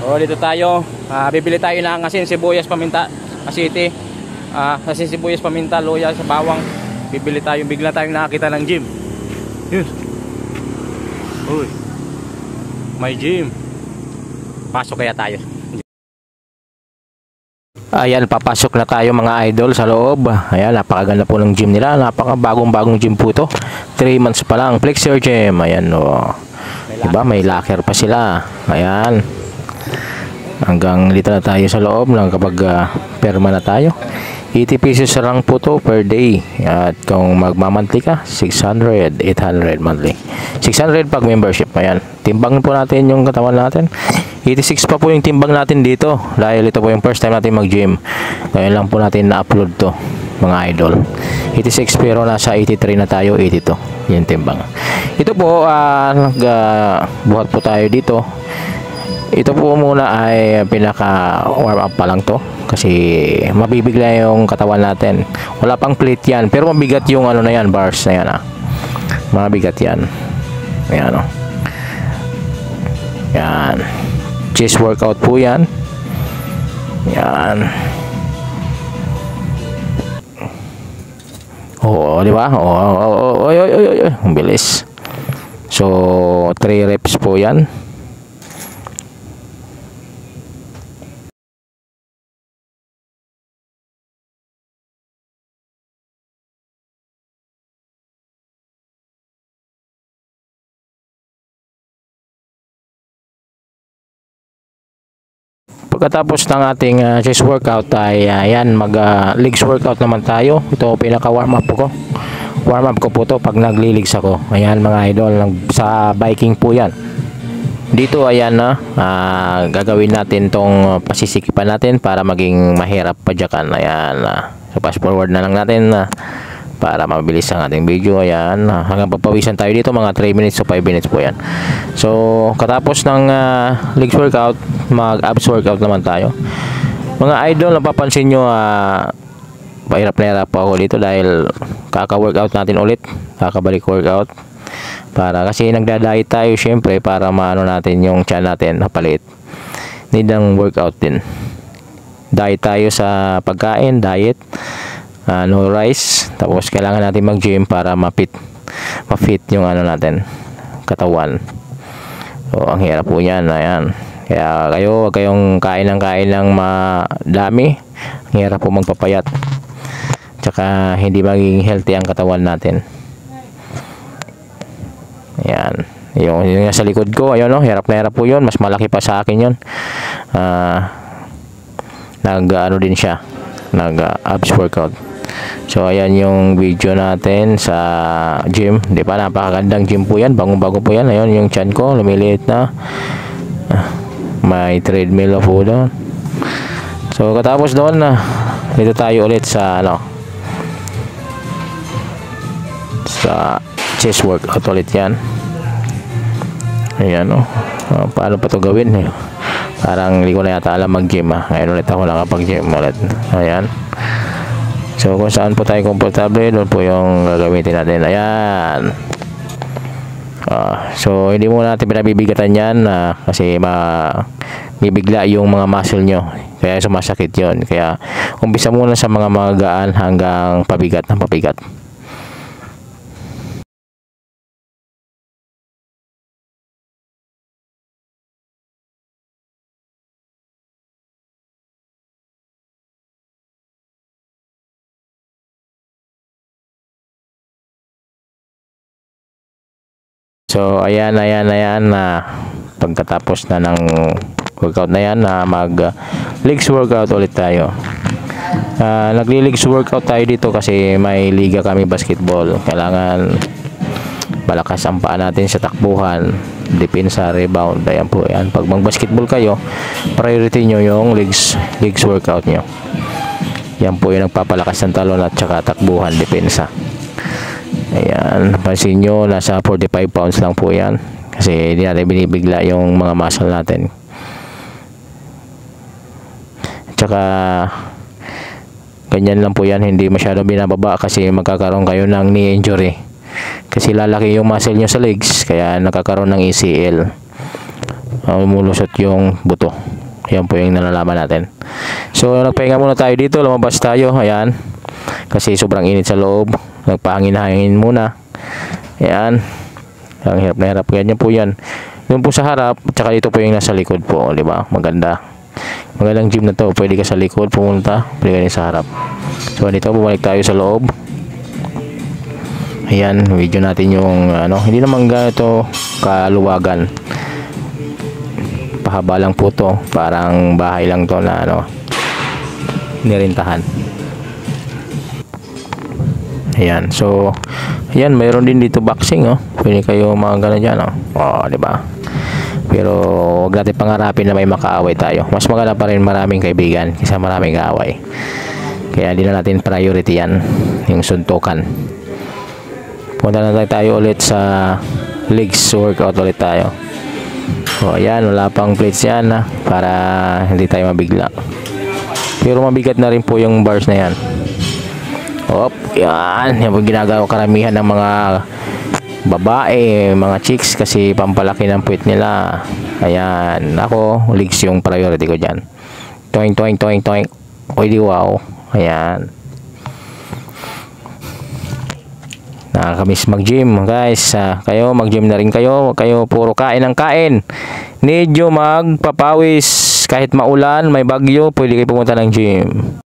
O dito tayo, bibili tayo ng asin, sibuyas, paminta, asiti, asin, sibuyas, paminta, luya, sa bawang. Bibili tayo, bigla tayong nakakita ng gym. Yun. Uy, may gym. Pasok kaya tayo. Ayan, papasok na tayo mga idol sa loob. Ayan, napakaganda po ng gym nila. Napakabagong-bagong gym po to. 3 months pa lang. Flexor Gym. Ayan o. Diba, may locker pa sila. Ayan. Hanggang dito na tayo sa loob lang kapag perma na tayo. 80 pesos lang po to per day. At kung magmamonthly ka, 600, 800 monthly. 600 pag membership. Ayan. Timbangin po natin yung katawan natin. 86 pa po yung timbang natin dito. Dahil ito po yung first time natin mag-gym. Kaya lang po natin na-upload to mga idol. 86 pero nasa 83 na tayo, 82 yung timbang. Ito po, buhat po tayo dito. Ito po muna ay pinaka warm up pa lang to. Kasi mabibigla yung katawan natin. Wala pang plate yan. Pero mabigat yung ano na yan, bars na yan. Mabigat yan. Ayan o. Yan. Chest workout po yan. Yan. Oo, di ba? Oo, ang bilis. So, 3 reps po yan. Pagkatapos ng ating chest workout ay yan, legs workout naman tayo. Ito pinaka warm up ko. Warm up ko po to pag nagliligs ako. Ayan mga idol, sa biking po yan. Dito ayan na, gagawin natin tong pasisikipan natin para maging mahirap padyakan. Ayan, so fast forward na lang natin para mabilis ang ating video. Ayan, hanggang papawisan tayo dito mga 3 minutes to 5 minutes po yan. So katapos ng legs workout, mag abs workout naman tayo mga idol. Napapansin nyo, pahirap na hirap ako dito dahil kaka-workout natin ulit, kakabalik workout para kasi nagda-diet tayo syempre para maano natin yung tiyan natin napalit. Need ng workout din. Diet tayo sa pagkain, diet, no rice, tapos kailangan natin mag-gym para ma-fit yung ano natin katawan. So ang hirap po yan. Ayan, kaya kayo, wag kayong kain ng madami. Ang hirap po magpapayat, tsaka hindi magiging healthy ang katawan natin. Ayan, yung sa likod ko, ayun no, hirap na hirap po yun. Mas malaki pa sa akin yun. Nag-ano din siya, nag-abs workout. So ayan yung video natin sa gym. Di ba, napakagandang gym po yan, bagong-bago po yan. Ayun yung chan ko, lumiliit na. May treadmill po doon. So katapos doon dito tayo ulit sa sa chest workout ulit yan. Ayan paano pa to gawin parang hindi ko na yata alam mag-gym. Ngayon ulit ako nakapag-gym ulit. Ayan. So kung saan po tayo komportable, doon po yung gagamitin natin. Ayan. So hindi mo natin pinabibigatan yan kasi bibigla yung mga muscle nyo, kaya sumasakit yon. Kaya umpisa muna sa mga magaan hanggang pabigat ng pabigat. So ayan pagkatapos na ng workout na yan, mag legs workout ulit tayo. Nagli-legs workout tayo dito kasi may liga kami basketball. Kailangan malakas ang paa natin sa takbuhan, depensa, rebound. Ayan po yan. Pag mag-basketball kayo, priority nyo yung legs workout nyo. Yan po yung nagpapalakas ng talon at saka takbuhan, depensa. Ayan, napansin nyo, nasa 45 pounds lang po yan kasi hindi natin binibigla yung mga muscle natin. Tsaka ganyan lang po yan, hindi masyado binababa kasi magkakaroon kayo ng knee injury kasi lalaki yung muscle nyo sa legs, kaya nakakaroon ng ACL. Umulusot yung buto. Yan po yung nalalaman natin. So nagpahinga muna tayo dito, lumabas tayo, ayan, kasi sobrang init sa loob. Nagpahangin-hangin muna, ayan. Ang hirap na hirap, ganyan po yan. Yung po sa harap, tsaka dito po yung nasa likod po, di ba? Magandang gym na to. Pwede ka sa likod pumunta, pwede ka rin sa harap. So dito, bumalik tayo sa loob. Ayan, video natin yung ano, hindi naman ganito kaluwagan. Pahaba lang po to, parang bahay lang to na ano, nirintahan. Ayan, so ayan, mayroon din dito boxing, oh. Pwede kayo mga gano'n dyan, oh. Oh, di ba? Pero huwag natin pangarapin na may makaaway tayo. Mas maganda pa rin maraming kaibigan kaysa maraming kaaway. Kaya di na natin priority yan, yung suntukan. Punta na tayo ulit sa legs workout ulit tayo. So ayan, wala pang plates yan, ha, para hindi tayo mabigla. Pero mabigat na rin po yung bars na yan. Op, yan. Yan po ginagawa karamihan ng mga babae, mga chicks, kasi pampalaki ng puwit nila. Ayan, ako, legs yung priority ko dyan. Toing, toing, toing, toing. Oy, di wow. Ayan. Nakakamiss mag-gym, guys. Kayo, mag-gym na rin kayo. Huwag kayo puro kain ng kain. Need nyo magpapawis. Kahit maulan, may bagyo, pwede kayo pumunta ng gym.